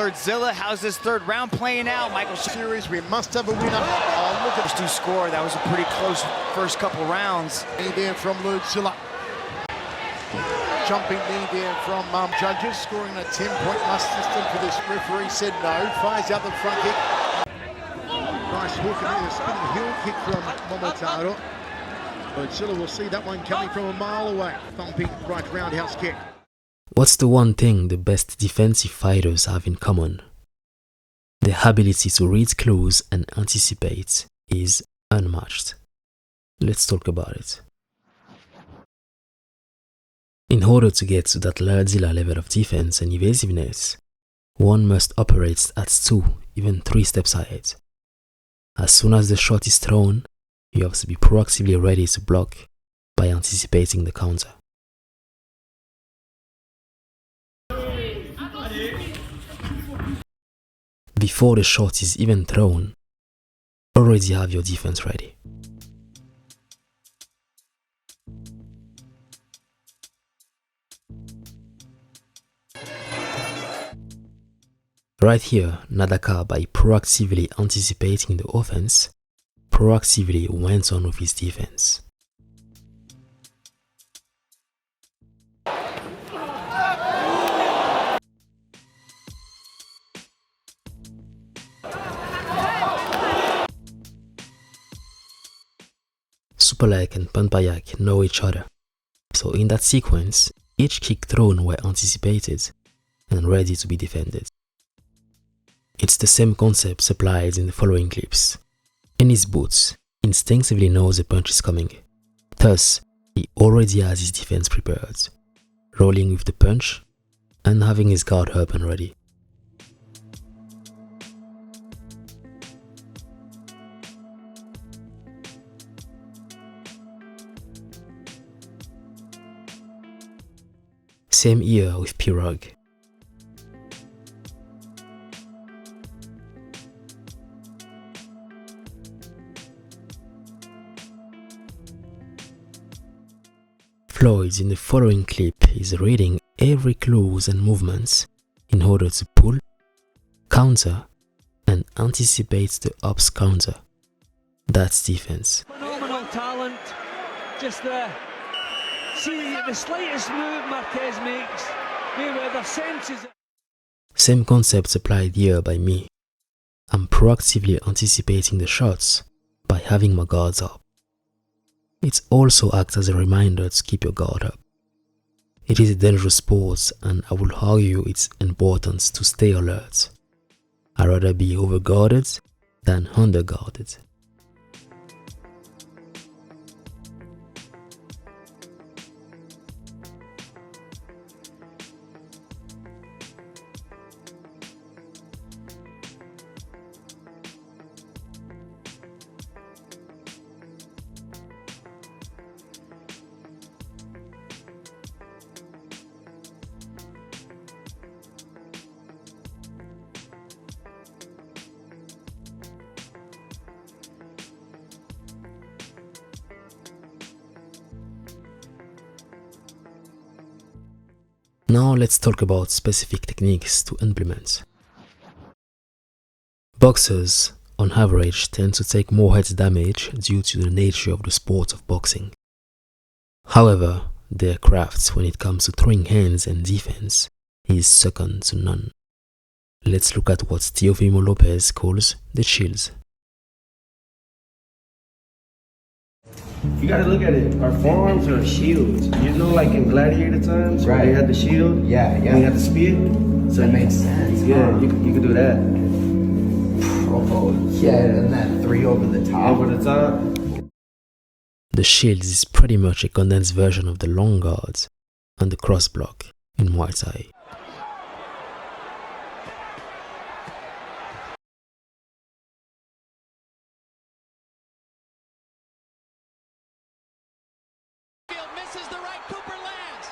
Zilla, how's this third round playing out? Michael Series, we must have a winner. Oh, look at to score. That was a pretty close first couple rounds. knee there from Zilla. Jumping knee there from judges, scoring a 10-point must system for this. Referee said no. Fires out the front kick. Nice hook and a spinning heel kick from Momotaro. But Zilla will see that one coming from a mile away. Thumping right roundhouse kick. What's the one thing the best defensive fighters have in common? Their ability to read clues and anticipate is unmatched. Let's talk about it. In order to get to that Ladzilla level of defense and evasiveness, one must operate at 2, even 3 steps ahead. As soon as the shot is thrown, you have to be proactively ready to block by anticipating the counter. Before the shot is even thrown, already have your defense ready. Right here, Nadaka, by proactively anticipating the offense, proactively went on with his defense. Superlag and Panpayak know each other, so in that sequence, each kick thrown were anticipated and ready to be defended. It's the same concept applied in the following clips. In his boots, instinctively knows a punch is coming, thus he already has his defense prepared, rolling with the punch and having his guard up and ready. Same here with Pirog. Floyd in the following clip is reading every clues and movements in order to pull, counter, and anticipate the ops counter. That's defense. Phenomenal talent, just there. See the slightest move Marquez makes, Mayweather senses it. Same concept applied here by me. I'm proactively anticipating the shots by having my guards up. It also acts as a reminder to keep your guard up. It is a dangerous sport and I will argue it's important to stay alert. I'd rather be overguarded than underguarded. Now let's talk about specific techniques to implement. Boxers, on average, tend to take more head damage due to the nature of the sport of boxing. However, their craft when it comes to throwing hands and defense is second to none. Let's look at what Teofimo Lopez calls the shields. You gotta look at it. Our forearms are shields. You know, like in gladiator times, right? They had the shield. Yeah. And you had the spear. So that makes sense. Yeah, you could do that. Oh, yeah, and then 3 over the top. Over the top. The shield is pretty much a condensed version of the long guard and the cross block in Muay Thai. Misses the right, Cooper lands.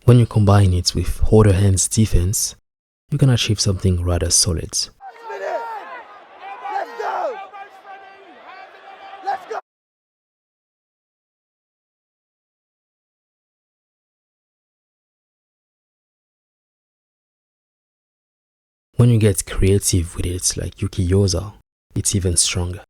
When you combine it with harder hands defense, you can achieve something rather solid. When you get creative with it like Yuki Yosa, it's even stronger.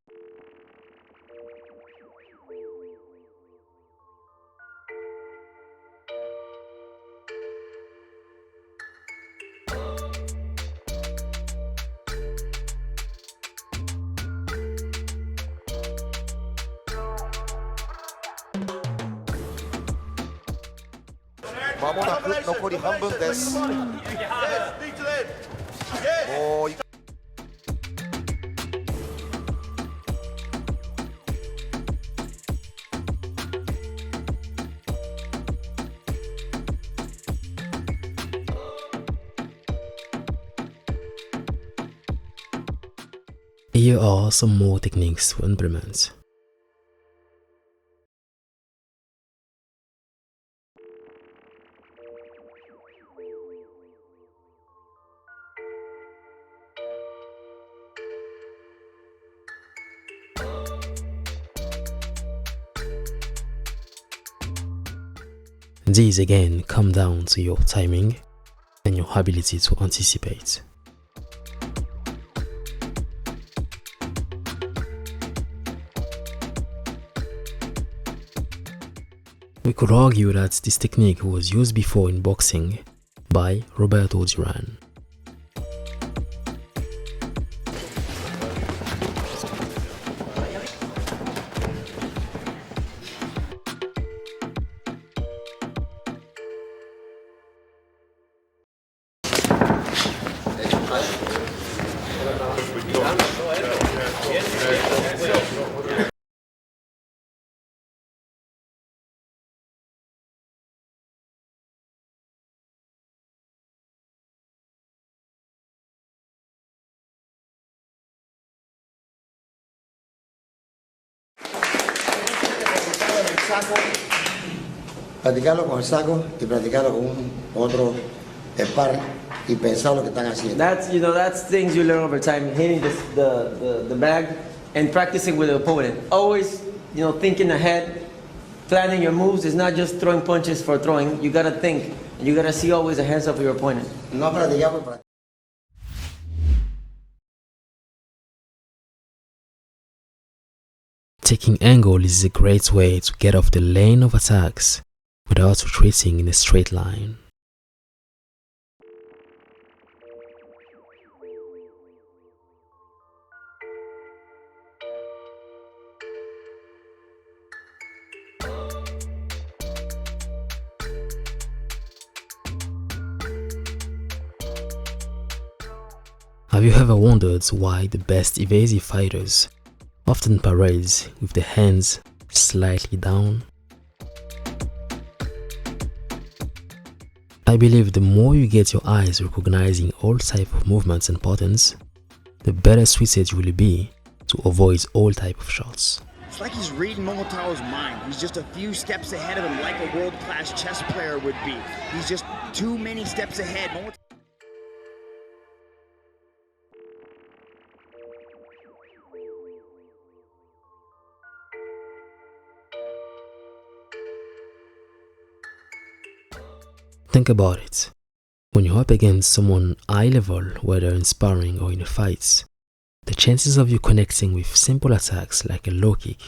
Here are some more techniques to implement. These again come down to your timing and your ability to anticipate. We could argue that this technique was used before in boxing by Roberto Duran. Practicarlo con el saco y practicarlo con otro par y pensar lo que están haciendo. That's things you learn over time, hitting the bag and practicing with the opponent. Always, thinking ahead, planning your moves. It's not just throwing punches for throwing. You gotta think, and you gotta see always the hands of your opponent. No practicar por practicar. Taking angle is a great way to get off the lane of attacks without retreating in a straight line. Have you ever wondered why the best evasive fighters often parades with the hands slightly down? I believe the more you get your eyes recognizing all types of movements and patterns, the better suited you will be to avoid all types of shots. It's like he's reading Momotaro's mind. He's just a few steps ahead of him like a world-class chess player would be. He's just too many steps ahead. Think about it. When you're up against someone high level, whether in sparring or in a fight, the chances of you connecting with simple attacks like a low kick,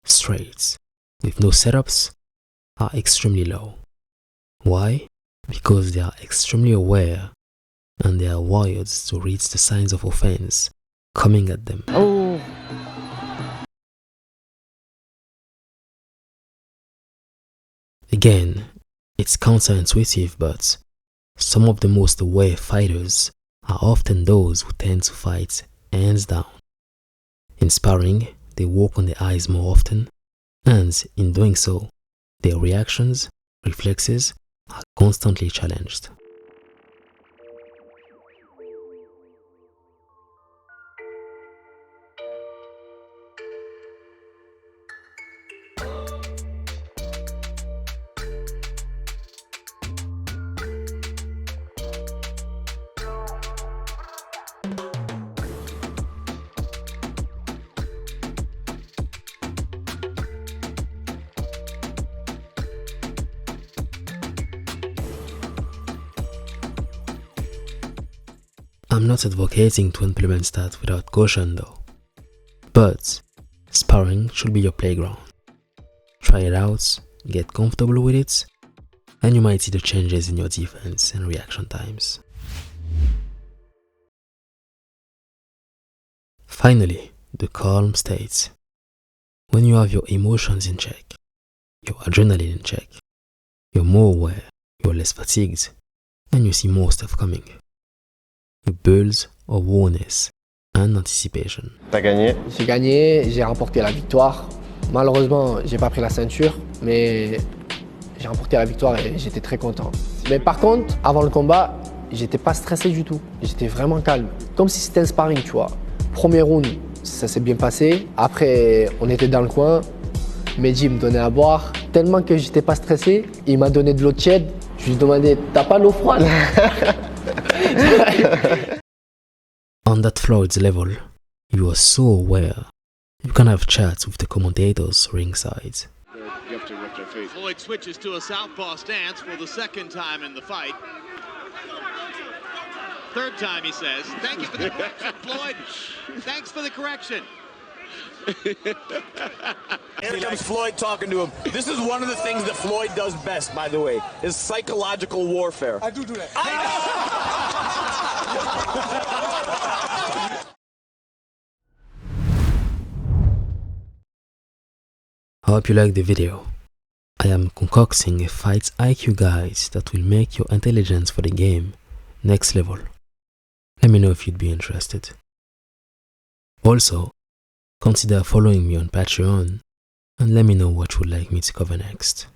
straight, with no setups, are extremely low. Why? Because they are extremely aware and they are wired to read the signs of offense coming at them. Again, it's counterintuitive, but some of the most aware fighters are often those who tend to fight hands down. In sparring, they walk on their eyes more often, and in doing so, their reactions, reflexes are constantly challenged. I'm not advocating to implement that without caution though. But sparring should be your playground. Try it out, get comfortable with it, and you might see the changes in your defense and reaction times. Finally, the calm state. When you have your emotions in check, your adrenaline in check, you're more aware, you're less fatigued, and you see more stuff coming. You build awareness and anticipation. T'as gagné? J'ai gagné, j'ai remporté la victoire. Malheureusement, j'ai pas pris la ceinture, mais j'ai remporté la victoire et j'étais très content. Mais par contre, avant le combat, j'étais pas stressé du tout. J'étais vraiment calme, comme si c'était un sparring, tu vois. Premier round, ça s'est bien passé. Après, on était dans le coin. Mehdi me donnait à boire. Tellement que j'étais pas stressé, il m'a donné de l'eau tiède. Je lui ai demandé, t'as pas l'eau froide? On that Floyd's level, you are so aware. You can have chats with the commentators ringside. Floyd switches to a southpaw stance for the second time in the fight. Third time, he says. Thank you for the correction, Floyd. Thanks for the correction. Here comes Floyd talking to him. This is one of the things that Floyd does best, by the way, is psychological warfare. I do that. I hope you liked the video. I am concocting a fight IQ guide that will make your intelligence for the game next level. Let me know if you'd be interested. Also, consider following me on Patreon and let me know what you would like me to cover next.